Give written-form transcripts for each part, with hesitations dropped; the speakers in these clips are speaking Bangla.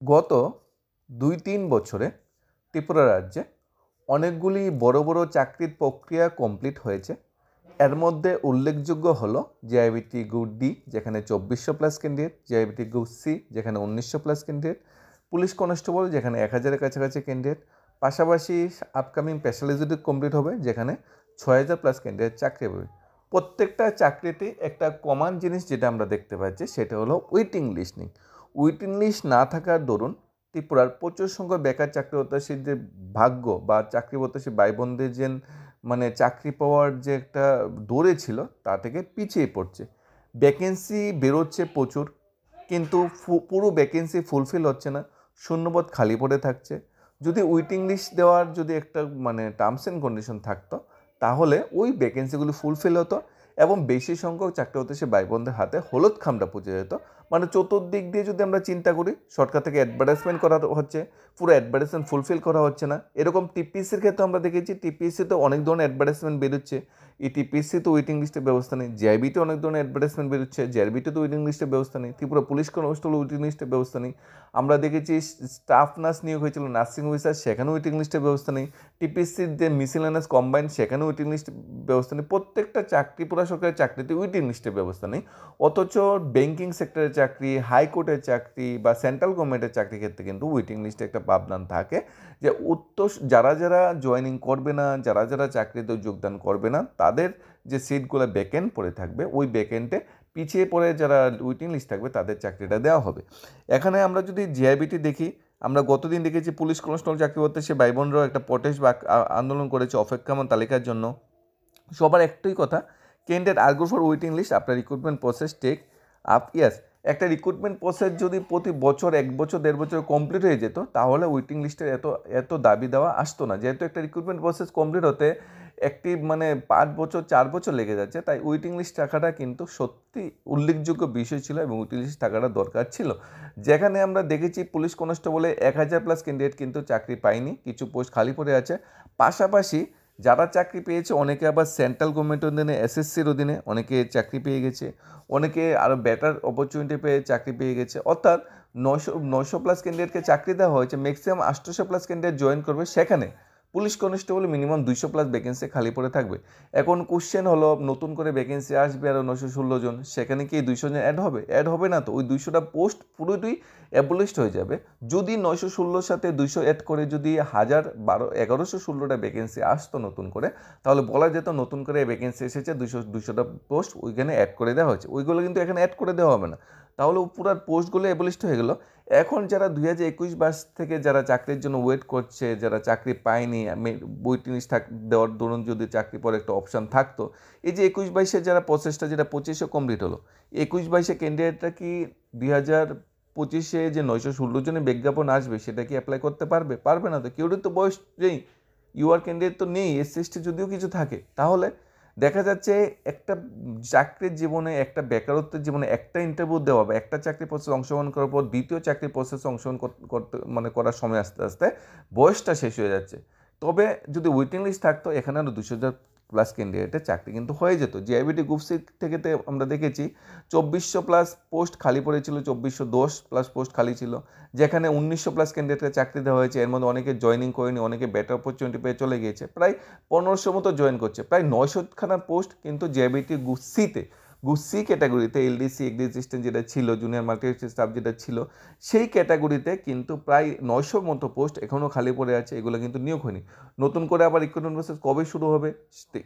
গত ২-৩ বছরে ত্রিপুরা রাজ্যে অনেকগুলি বড় বড় চাকরির প্রক্রিয়া কমপ্লিট হয়েছে। এর মধ্যে উল্লেখযোগ্য হলো জেআইবিটি গ্রুপ ডি, যেখানে ২৪০০+ ক্যান্ডিডেট, জেআইবিটি গ্রুপ সি, যেখানে ১৯০০+ ক্যান্ডিডেট, পুলিশ কনস্টেবল, যেখানে ১,০০০-এর কাছাকাছি ক্যান্ডিডেট, পাশাপাশি আপকামিং স্পেশালিটি কমপ্লিট হবে, যেখানে ৬,০০০+ ক্যান্ডিডেট চাকরি পাবে। প্রত্যেকটা চাকরিতে একটা কমন জিনিস যেটা আমরা দেখতে পাচ্ছি সেটা হলো ওয়েটিং লিস্টিং। ওয়েটিং লিস্ট না থাকার দরুন ত্রিপুরার প্রচুর সংখ্যক বেকার চাকরি প্রত্যাশীর যে ভাগ্য বা চাকরি প্রত্যাশী ভাই বোনদের যে চাকরি পাওয়ার যে একটা দৌড়ে ছিল তা থেকে পিছিয়ে পড়ছে। ভ্যাকেন্সি বেরোচ্ছে প্রচুর, কিন্তু পুরো ভ্যাকেন্সি ফুলফিল হচ্ছে না, শূন্যপদ খালি পড়ে থাকছে। যদি ওয়েটিং লিস্ট দেওয়ার যদি একটা টার্মস অ্যান্ড কন্ডিশন থাকতো, তাহলে ওই ভ্যাকেন্সিগুলো ফুলফিল হতো এবং বেশি সংখ্যক চাকরি প্রত্যাশী ভাই বোনদের হাতে হলুদ খামটা পুজো যেত। চতুর্দিক দিয়ে যদি আমরা চিন্তা করি, সরকার থেকে অ্যাডভার্টাইজমেন্ট করা হচ্ছে, পুরো অ্যাডভার্টাইজমেন্ট ফুলফিল করা হচ্ছে না। এরকম টিপিএসসির ক্ষেত্রে আমরা দেখেছি, টিপিএসসিতে অনেক ধরনের অ্যাডভার্টাইজমেন্ট বেরোচ্ছে, এই টিপিএসসি তো ওয়েটিং লিস্টের ব্যবস্থা নেই। জেআইবিতে অনেক ধরনের অ্যাডভার্টাইজমেন্ট বেরোচ্ছে, জেআরবিতে তো ওয়েটিং লিস্টের ব্যবস্থা নেই। ত্রিপুরা পুলিশ কনস্টেবল ওয়েটিং লিস্টের ব্যবস্থা নেই। আমরা দেখেছি স্টাফ নার্স নিয়োগ হয়েছিল, নার্সিং অফিসার, সেখানেও ওয়েটিং লিস্টের ব্যবস্থা নেই। টিপিএসসির যে মিসেলেনাস কম্বাইন্ড, সেখানেও ওয়েটিং লিস্টের ব্যবস্থা নেই। প্রত্যেকটা চাকরি, পুরা সরকারি চাকরিতে ওয়েটিং লিস্টের ব্যবস্থা নেই। অথচ ব্যাংকিং সেক্টরের চাকরি, হাইকোর্টের চাকরি বা সেন্ট্রাল গভর্নমেন্টের চাকরির ক্ষেত্রে কিন্তু ওয়েটিং লিস্টে একটা ব্যবধান থাকে যে যারা যারা জয়েনিং করবে না, যারা যারা চাকরিতে যোগদান করবে না, তাদের যে সিটগুলো ভ্যাকেন্ট পড়ে থাকবে, ওই ভ্যাকেন্টে পিছিয়ে পড়ে যারা ওয়েটিং লিস্ট থাকবে তাদের চাকরিটা দেওয়া হবে। এখানে আমরা যদি জেআইবিটি দেখি, আমরা গতদিন দেখেছি পুলিশ কনস্টেবল চাকরি করতে সে ভাই বোনরাও একটা প্রটেস্ট বা আন্দোলন করেছে অপেক্ষমান তালিকার জন্য। সবার একটাই কথা, candidate are go for waiting list, আপনার recruitment process take up years. একটা রিক্রুটমেন্ট প্রসেস যদি প্রতি বছর ১ বছর ১.৫ বছর কমপ্লিট হয়ে যেত, তাহলে ওয়েটিং লিস্টের এত দাবি দেওয়া আসতো না। যেহেতু একটা রিক্রুটমেন্ট প্রসেস কমপ্লিট হতে একটি ৫ বছর ৪ বছর লেগে যাচ্ছে, তাই ওয়েটিং লিস্ট থাকাটা কিন্তু সত্যি উল্লেখযোগ্য বিষয় ছিল এবং ওয়েটিং লিস্ট থাকাটা দরকার ছিল। যেখানে আমরা দেখেছি পুলিশ কনস্টেবলে ১,০০০+ ক্যান্ডিডেট কিন্তু চাকরি পায়নি, কিছু পোস্ট খালি পড়ে আছে। পাশাপাশি যারা চাকরি পেয়েছে অনেকে আবার সেন্ট্রাল গভর্নমেন্টের অধীনে, এসএসসির অধীনে অনেকে চাকরি পেয়ে গেছে, অনেকে আরও বেটার অপরচুনিটি পেয়ে চাকরি পেয়ে গেছে। অর্থাৎ ৯০০+ ক্যান্ডিডেটকে চাকরি দেওয়া হয়েছে, ম্যাক্সিমাম ৮০০+ ক্যান্ডিডেট জয়েন করবে। সেখানে পুলিশ কনস্টেবল মিনিমাম ২০০+ ভ্যাকেন্সি খালি পড়ে থাকবে। এখন কোশ্চেন হলো, নতুন করে ভ্যাকেন্সি আসবে আরও ৯১৬ জন, সেখানে কি ২০০ জন অ্যাড হবে? অ্যাড হবে না তো, ওই ২০০টা পোস্ট পুরোটাই অ্যাবলিশড হয়ে যাবে। যদি ৯১৬ সাথে ২০০ অ্যাড করে যদি ১১১৬টা ভ্যাকেন্সি আসতো নতুন করে, তাহলে বলা যেত নতুন করে ভ্যাকেন্সি এসেছে, ২০০টা পোস্ট ওইখানে অ্যাড করে দেওয়া হয়েছে। ওইগুলো কিন্তু এখানে অ্যাড করে দেওয়া হবে না, তাহলে পুরো পোস্টগুলো অ্যাবলিশড হয়ে গেল। এখন যারা ২০২১ ব্যাচ থেকে যারা চাকরির জন্য ওয়েট করছে, যারা চাকরি পায়নি, ওয়েটিং লিস্ট দেওয়ার দরুন যদি চাকরি পরে একটা অপশান থাকতো, এই যে ২১-২২ যারা প্রসেসটা যেটা ২৫-এ কমপ্লিট হলো, ২১-২২ ক্যান্ডিডেটরা কি ২০২৫ যে ৯১৬ জনের বিজ্ঞাপন আসবে সেটা কি অ্যাপ্লাই করতে পারবে? পারবে না তো। কেউরই তো বয়স নেই, ইউআর ক্যান্ডিডেট তো নেই, এসসি যদিও কিছু থাকে। তাহলে দেখা যাচ্ছে একটা চাকরির জীবনে, একটা বেকারত্বের জীবনে একটা ইন্টারভিউ দেওয়া বা একটা চাকরি প্রসেসে অংশগ্রহণ করার পর দ্বিতীয় চাকরির প্রসেসে অংশগ্রহণ করতে করার সময় আস্তে আস্তে বয়সটা শেষ হয়ে যাচ্ছে। তবে যদি ওয়েটিং লিস্ট থাকতো, এখানে আরও ২০০+ ক্যান্ডিডেটের চাকরি কিন্তু হয়ে যেত। জেআইবিটি গ্রুপ সি থেকে আমরা দেখেছি ২৪০০+ পোস্ট খালি পড়েছিল, ২৪১০+ পোস্ট খালি ছিল, যেখানে ১৯০০+ ক্যান্ডিডেটকে চাকরি দেওয়া হয়েছে। এর মধ্যে অনেকে জয়েনিং করেনি, অনেকে বেটার অপরচুনিটি পেয়ে চলে গিয়েছে। প্রায় ১৫০০ মতো জয়েন করছে, প্রায় ৯০০খানা পোস্ট কিন্তু জেআইবিটি গ্রুপ সিতে, গ্রুপ সি ক্যাটাগরিতে এলডিসি, এগ্রি অ্যাসিস্ট্যান্ট যেটা ছিল, জুনিয়র মাল্টি স্টাফ যেটা ছিল, সেই ক্যাটাগরিতে কিন্তু প্রায় ৯০০ মতো পোস্ট এখনও খালি পড়ে আছে, এগুলো কিন্তু নিয়োগ হয়নি। নতুন করে আবার রিক্রুটমেন্ট প্রসেস কবে শুরু হবে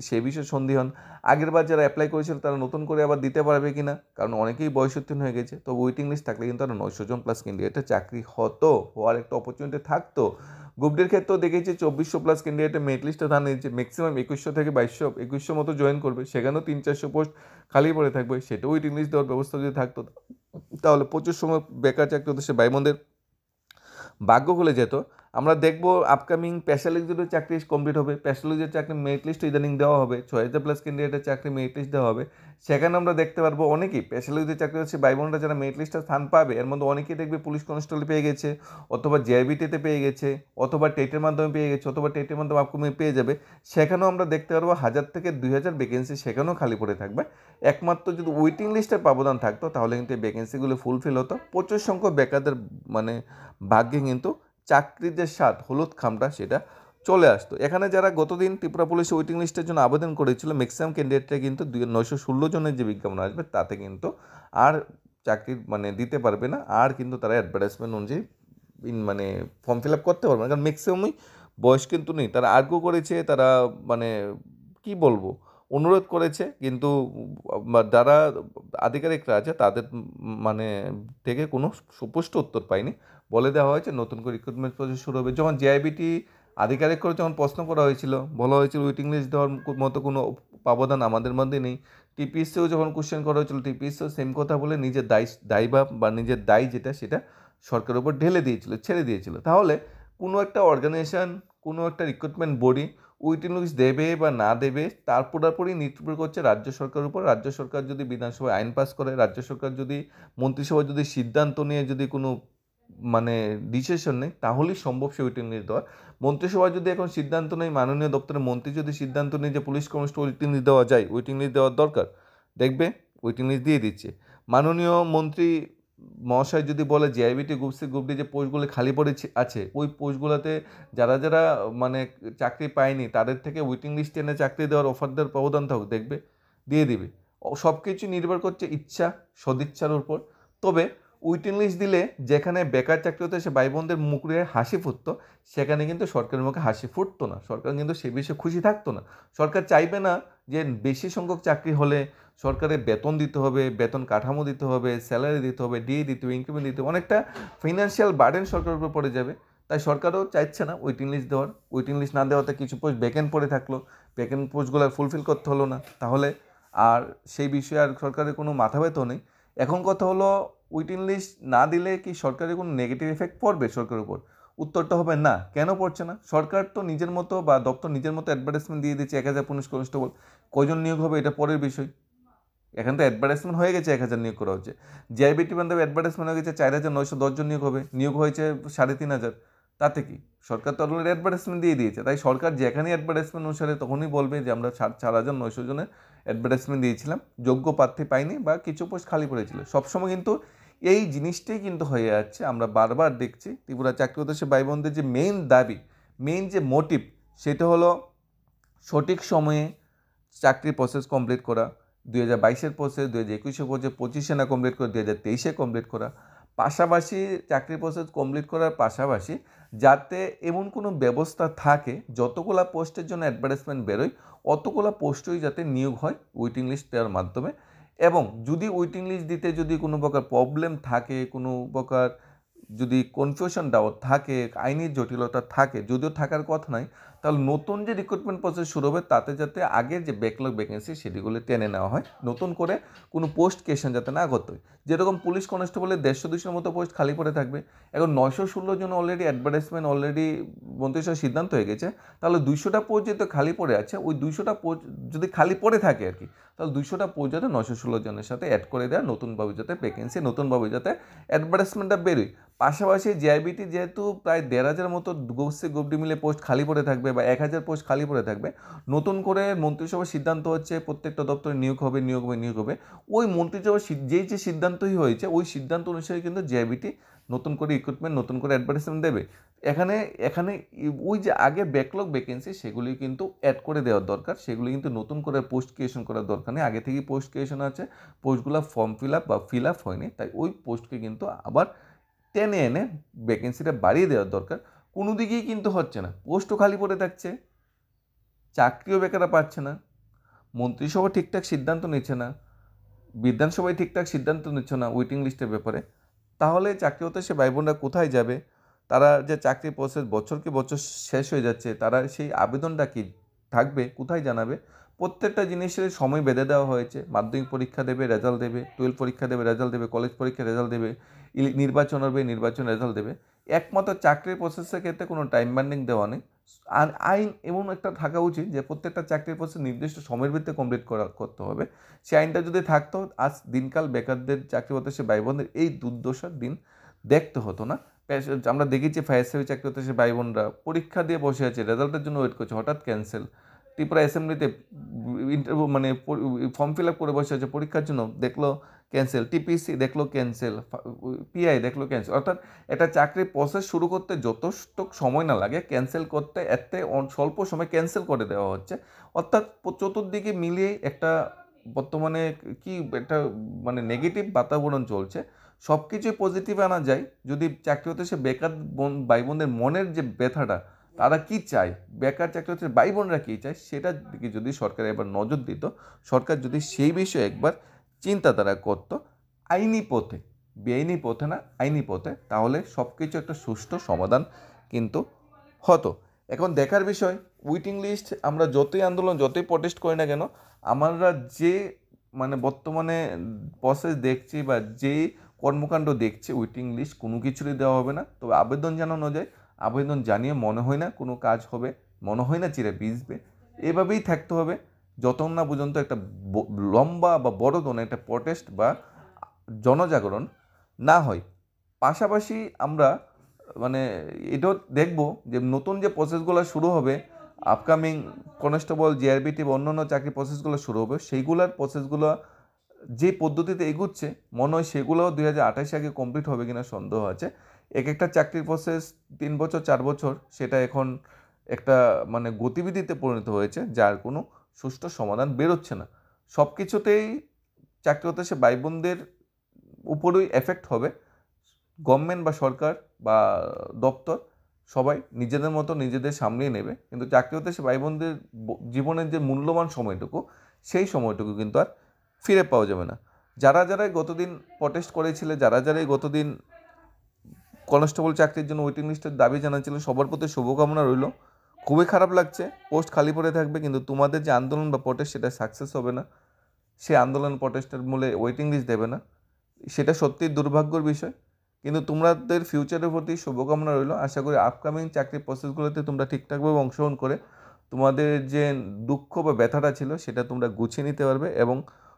সে বিষয়ে সন্দিহান। আগেরবার যারা অ্যাপ্লাই করেছিল তারা নতুন করে আবার দিতে পারবে কি না, কারণ অনেকেই বয়সোত্তীর্ণ হয়ে গেছে। তো ওয়েটিং লিস্ট থাকলে কিন্তু আরও ৯০০+ ক্যান্ডিডেটের চাকরি হওয়ার একটা অপরচুনিটি থাকতো। গ্রুপ ডির ক্ষেত্রেও দেখেছি ২৪০০+ ক্যান্ডিডেটের মেরিট লিস্টে ধান নিয়েছে, ম্যাক্সিমাম ২১০০ থেকে ২২০০ মতো জয়েন করবে, সেখানেও ৩-৪০০ পোস্ট খালি পড়ে থাকবে। সেটাও ওয়েটিং লিস্ট দেওয়ার ব্যবস্থা যদি থাকতো, তাহলে প্রচুর সময় বেকার চাকরি হতো, সে ভাই বোনদের ভাগ্য খুলে যেত। আমরা দেখবো আপকামিং স্পেশালিস্টদের চাকরি কমপ্লিট হবে, স্পেশালিস্টের চাকরি মেরিট লিস্ট ইদানিং দেওয়া হবে, 6000+ ক্যান্ডিডেটের চাকরি মেরিট লিস্ট দেওয়া হবে। সেখানে আমরা দেখতে পারবো অনেকেই স্পেশালিস্টের চাকরি হচ্ছে ভাই বোনরা যারা মেরিট লিস্টে স্থান পাবে এর মধ্যে অনেকেই দেখবে পুলিশ কনস্টেবল পেয়ে গেছে, অথবা জেআইবিটিতে পেয়ে গেছে, অথবা টেটের মাধ্যমে পেয়ে গেছে, অথবা টেটের মাধ্যমে আপকামিং পেয়ে যাবে। সেখানেও আমরা দেখতে পারবো 1000 থেকে 2000 ভ্যাকেন্সি সেখানেও খালি পড়ে থাকবে। একমাত্র যদি ওয়েটিং লিস্টের ব্যবধান থাকতো তাহলে কিন্তু এই ভ্যাকেন্সিগুলো ফুলফিল হতো, প্রচুর সংখ্যক বেকারদের মানে ভাগ্যে কিন্তু চাকরির যে স্বাদ হলুদ খামটা সেটা চলে আসতো। এখানে যারা গতদিন ত্রিপুরা পুলিশ ওয়েটিং লিস্টের জন্য আবেদন করেছিল ম্যাক্সিমাম ক্যান্ডিডেটরা কিন্তু 916 জনের যে বিজ্ঞাপন আসবে তাতে কিন্তু আর চাকরি মানে দিতে পারবে না, আর কিন্তু তারা অ্যাডভার্টাইজমেন্ট অনুযায়ী মানে ফর্ম ফিল আপ করতে পারবে না, কারণ ম্যাক্সিমামই বয়স কিন্তু নেই। তারা আর্গু করেছে, তারা মানে কি বলবো অনুরোধ করেছে, কিন্তু যারা আধিকারিকরা আছে তাদের মানে থেকে কোনো সুস্পষ্ট উত্তর পায়নি। বলে দেওয়া হয়েছে নতুন করে রিক্রুটমেন্ট প্রসেস শুরু হবে। যখন জেআইবিটি আধিকারিক করে যখন প্রশ্ন করা হয়েছিল, বলা হয়েছিল ওয়েটিং লিস্ট দেওয়ার মতো কোনো প্রাবধান আমাদের মধ্যে নেই। টিপিএসসিও যখন কোশ্চেন করা হয়েছিল, টিপিএসসিও সেম কথা বলে নিজের দায়ভাব বা নিজের দায় যেটা সেটা সরকারের উপর ঢেলে দিয়েছিল, ছেড়ে দিয়েছিল। তাহলে কোনো একটা অর্গানাইজেশন, কোনো একটা রিক্রুটমেন্ট বডি ওয়েটিং লিস্ট দেবে বা না দেবে তার পুরোপুরি নির্ভর করছে রাজ্য সরকারের উপর। রাজ্য সরকার যদি বিধানসভায় আইন পাস করে, রাজ্য সরকার যদি মন্ত্রিসভা যদি সিদ্ধান্ত নিয়ে যদি কোনো মানে ডিসিশন নেই তাহলেই সম্ভব সে ওয়েটিং লিস্ট দেওয়া। মন্ত্রিসভা যদি এখন সিদ্ধান্ত নেই, মাননীয় দপ্তরের মন্ত্রী যদি সিদ্ধান্ত নেই যে পুলিশ কনস্টেবল ওয়েটিং লিস্ট দেওয়া যায়, ওয়েটিং লিস্ট দেওয়ার দরকার, দেখবে ওয়েটিং লিস্ট দিয়ে দিচ্ছে। মাননীয় মন্ত্রী মহাশয় যদি বলে JIBT group C group D যে পোস্টগুলো খালি পড়ে আছে ওই পোস্টগুলোতে যারা যারা মানে চাকরি পায়নি তাদের থেকে ওয়েটিং লিস্ট এনে চাকরি দেওয়ার অফার দেওয়ার প্রাবধান থাকুক, দেখবে দিয়ে দিবে। সব কিছু নির্ভর করছে ইচ্ছা, সদিচ্ছার উপর। তবে ওয়েটিং লিস্ট দিলে যেখানে বেকার চাকরি হতো সে ভাই বোনদের মুখে হাসি ফুটতো, সেখানে কিন্তু সরকারের মুখে হাসি ফুটতো না, সরকার কিন্তু সে বিষয়ে খুশি থাকতো না। সরকার চাইবে না যে বেশি সংখ্যক চাকরি হলে সরকারের বেতন দিতে হবে, বেতন কাঠামো দিতে হবে, স্যালারি দিতে হবে, ডিএ দিতে হবে, ইনক্রিমেন্ট দিতে হবে, অনেকটা ফিনান্সিয়াল বার্ডেন সরকারের উপর পড়ে যাবে। তাই সরকারও চাইছে না ওয়েটিং লিস্ট দেওয়ার। ওয়েটিং লিস্ট না দেওয়াতে কিছু পোস্ট ভ্যাকেন্ট পড়ে থাকলো, ভ্যাকেন্ট পোস্টগুলো ফুলফিল করতে হলো না, তাহলে আর সেই বিষয়ে আর সরকারের কোনো মাথা ব্যথা নেই। এখন কথা হলো ওয়েটিং লিস্ট না দিলে কি সরকারের কোনো নেগেটিভ এফেক্ট পড়বে সরকারের উপর? উত্তরটা হবে না। কেন পড়ছে না? সরকার তো নিজের মতো বা দপ্তর নিজের মতো অ্যাডভার্টাইজমেন্ট দিয়ে দিচ্ছে 1000 পুলিশ কনস্টেবল। কয়জন নিয়োগ হবে এটা পরের বিষয়। এখন তো অ্যাডভার্টাইজমেন্ট হয়ে গেছে 1000 নিয়োগ করা হচ্ছে। জেআইবিটি বান্ধব অ্যাডভার্টাইজমেন্ট হয়ে গেছে 4910 জন নিয়োগ হবে, নিয়োগ হয়েছে 3500। তাতে কি সরকার তো অলরেডি অ্যাডভার্টাইজমেন্ট দিয়ে দিয়েছে। তাই সরকার যেখানেই অ্যাডভার্টাইজমেন্ট অনুসারে তখনই বলবে যে আমরা 4900 জনের অ্যাডভার্টাইজমেন্ট দিয়েছিলাম, যোগ্য প্রার্থী পাইনি বা কিছু পোস্ট খালি পড়েছিল। সবসময় কিন্তু এই জিনিসটাই কিন্তু হয়ে যাচ্ছে। আমরা বারবার দেখছি ত্রিপুরা চাকরি উদ্দেশ্যে ভাই বোনদের যে মেইন দাবি, মেইন যে মোটিভ সেটা হলো সঠিক সময়ে চাকরির প্রসেস কমপ্লিট করা। 2022-এর প্রসেস 2021-এর প্রসেস 25-এ না কমপ্লিট করে 2023-এ কমপ্লিট করা। পাশাপাশি চাকরির প্রসেস কমপ্লিট করার পাশাপাশি যাতে এমন কোনো ব্যবস্থা থাকে যতগুলা পোস্টের জন্য অ্যাডভার্টাইজমেন্ট বেরোয় অতগুলা পোস্টই যাতে নিয়োগ হয় ওয়েটিং লিস্ট দেওয়ার মাধ্যমে। এবং যদি ওয়েটিং লিস্ট দিতে যদি কোনো প্রকার প্রবলেম থাকে, কোনো প্রকার যদি কনফিউশন ডাউট থাকে, আইনি জটিলতা থাকে, যদিও থাকার কথা নয়, তাহলে নতুন যে রিক্রুটমেন্ট প্রসেস শুরু হবে তাতে যাতে আগের যে ব্যাকলগ ভ্যাকেন্সি সেটিগুলো টেনে নেওয়া হয়, নতুন করে কোনো পোস্ট ক্রিয়েশন যাতে না করতে হয়। যেরকম পুলিশ কনস্টেবলের 150-200-র মতো পোস্ট খালি পড়ে থাকবে, এখন 916 জন অলরেডি অ্যাডভার্টাইজমেন্ট অলরেডি মন্ত্রিসভার সিদ্ধান্ত হয়ে গেছে, তাহলে 200টা পোস্ট যেহেতু খালি পড়ে আছে, ওই 200টা পোস্ট যদি খালি পড়ে থাকে আর কি, তাহলে 200টা পোস্ট যাতে 916 জনের সাথে অ্যাড করে দেওয়া, নতুনভাবে যাতে ভ্যাকেন্সি নতুনভাবে যাতে অ্যাডভার্টাইজমেন্টটা বেরোয়। পাশাপাশি জেআইবিটি যেহেতু প্রায় 1500 মতো গ্রুপ ডি মিলে পোস্ট খালি পড়ে থাকবে বা 1000 পোস্ট খালি পড়ে থাকবে, নতুন করে মন্ত্রিসভার সিদ্ধান্ত হচ্ছে প্রত্যেকটা দপ্তরে নিয়োগ হবে। ওই মন্ত্রিসভার যে সিদ্ধান্তই হয়েছে ওই সিদ্ধান্ত অনুসারে কিন্তু জেআইবিটি নতুন করে রিক্রুটমেন্ট, নতুন করে অ্যাডভার্টাইজমেন্ট দেবে। এখানে ওই যে আগে ব্যাকলগ ভ্যাকেন্সি সেগুলি কিন্তু অ্যাড করে দেওয়ার দরকার, সেগুলি কিন্তু নতুন করে পোস্ট ক্রিয়েশন করার দরকার নেই। আগে থেকেই পোস্ট ক্রিয়েশন আছে, পোস্টগুলো ফর্ম ফিল আপ হয়নি, তাই ওই পোস্টকে কিন্তু আবার টেনে এনে ভ্যাকেন্সিটা বাড়িয়ে দেওয়ার দরকার। কোনো দিকেই কিন্তু হচ্ছে না, পোস্টও খালি পড়ে থাকছে, চাকরিও বেকাররা পাচ্ছে না, মন্ত্রিসভা ঠিকঠাক সিদ্ধান্ত নিচ্ছে না, বিধানসভায় ঠিকঠাক সিদ্ধান্ত নিচ্ছে না ওয়েটিং লিস্টের ব্যাপারে। তাহলে চাকরি হতে সে ভাই বোনরা কোথায় যাবে? তারা যে চাকরি প্রসেস বছরকে বছর শেষ হয়ে যাচ্ছে, তারা সেই আবেদনটা কি থাকবে, কোথায় জানাবে? প্রত্যেকটা জিনিসের সময় বেঁধে দেওয়া হয়েছে। মাধ্যমিক পরীক্ষা দেবে, রেজাল্ট দেবে, 12 পরীক্ষা দেবে, রেজাল্ট দেবে, কলেজ পরীক্ষা রেজাল্ট দেবে, নির্বাচন হবে, নির্বাচন রেজাল্ট দেবে। একমাত্র চাকরির প্রসেসের ক্ষেত্রে কোনো টাইম বান্ডিং দেওয়া নেই। আর আইন এমন একটা থাকা উচিত যে প্রত্যেকটা চাকরির প্রসেস নির্দিষ্ট সময়ের ভিত্তিতে কমপ্লিট করতে হবে। সেই আইনটা যদি থাকতো, আজ দিনকাল বেকারদের চাকরি প্রত্যাশী ভাই বোনদের এই দুর্দশার দিন দেখতে হতো না। আমরা দেখেছি ফায়ার সার্ভিস চাকরি প্রত্যাশী ভাই বোনরা পরীক্ষা দিয়ে বসে আছে, রেজাল্টের জন্য ওয়েট করছে, হঠাৎ ক্যান্সেল। ত্রিপুরা অ্যাসেম্বলিতে ইন্টারভিউ মানে ফর্ম ফিল আপ করে বসে আছে পরীক্ষার জন্য, দেখলো ক্যান্সেল। টিপিসি দেখলো ক্যান্সেল, পিআই দেখলো ক্যান্সেল। অর্থাৎ একটা চাকরির প্রসেস শুরু করতে যথেষ্ট সময় না লাগে, ক্যান্সেল করতে এতে স্বল্প সময় ক্যান্সেল করে দেওয়া হচ্ছে। অর্থাৎ চতুর্দিকে মিলিয়ে একটা বর্তমানে কি একটা মানে নেগেটিভ বাতাবরণ চলছে। সব কিছুই পজিটিভ আনা যায় যদি চাকরি হতে সে বেকার ভাই বোনদের মনের যে ব্যথাটা, তারা কি চায়, বেকার চাকরি হচ্ছে ভাই বোনরা কী চায়, সেটার দিকে যদি সরকার এবার নজর দিত, সরকার যদি সেই বিষয়ে একবার চিন্তাধারা করত আইনি পথে, বেআইনি পথে না, আইনি পথে, তাহলে সব কিছু একটা সুষ্ঠু সমাধান কিন্তু হতো। এখন দেখার বিষয়, ওয়েটিং লিস্ট আমরা যতই আন্দোলন যতই প্রটেস্ট করি না কেন, আমরা যে মানে বর্তমানে প্রসেস দেখছি বা যে কর্মকাণ্ড দেখছি, ওয়েটিং লিস্ট কোনো কিছুরই দেওয়া হবে না। তবে আবেদন জানানো যায়, আবেদন জানিয়ে মনে হয় না কোনো কাজ হবে, মনে হয় না চিরে ভিজবে। এভাবেই থাকতে হবে যতক্ষণ না পর্যন্ত একটা লম্বা বা বড় ধরনের একটা প্রটেস্ট বা জনজাগরণ না হয়। পাশাপাশি আমরা মানে এটাও দেখব যে নতুন যে প্রসেসগুলো শুরু হবে, আপকামিং কনস্টেবল, জিআরবিটি বা অন্যান্য চাকরি প্রসেসগুলো শুরু হবে, সেইগুলোর প্রসেসগুলো যে পদ্ধতিতে এগুচ্ছে মনে হয় সেগুলোও 2028 আগে কমপ্লিট হবে কিনা সন্দেহ আছে। এক একটা চাকরির প্রসেস 3 বছর 4 বছর, সেটা এখন একটা মানে গতিবিধিতে পরিণত হয়েছে, যার কোনো সুষ্ঠু সমাধান বেরোচ্ছে না। সব কিছুতেই চাকরি হতে সে ভাই বোনদের উপরেই এফেক্ট হবে। গভর্নমেন্ট বা সরকার বা দপ্তর সবাই নিজেদের মতো নিজেদের সামলিয়ে নেবে, কিন্তু চাকরি হতে সে ভাই বোনদের জীবনের যে মূল্যবান সময়টুকু, সেই সময়টুকু কিন্তু আর ফিরে পাওয়া যাবে না। যারা যারাই গতদিন প্রটেস্ট করেছিল, যারা যারাই গতদিন কনস্টেবল চাকরির জন্য ওয়েটিং লিস্টের দাবি জানাচ্ছিলেন, সবার প্রতি শুভকামনা রইল। খুবই খারাপ লাগছে, পোস্ট খালি পড়ে থাকবে, কিন্তু তোমাদের যে আন্দোলন বা প্রটেস্ট সেটা সাকসেস হবে না। সেই আন্দোলন প্রটেস্টের মূলে ওয়েটিং লিস্ট দেবে না, সেটা সত্যিই দুর্ভাগ্যের বিষয়। কিন্তু তোমাদের ফিউচারের প্রতি শুভকামনা রইল। আশা করি আপকামিং চাকরির প্রসেসগুলোতে তোমরা ঠিকঠাকভাবে অংশগ্রহণ করে তোমাদের যে দুঃখ বা ব্যথাটা ছিল সেটা তোমরা গুছিয়ে নিতে পারবে এবং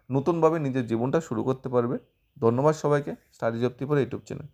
নতুনভাবে নিজের জীবনটা শুরু করতে পারবে। ধন্যবাদ সবাইকে। Study job Tripura YouTube channel.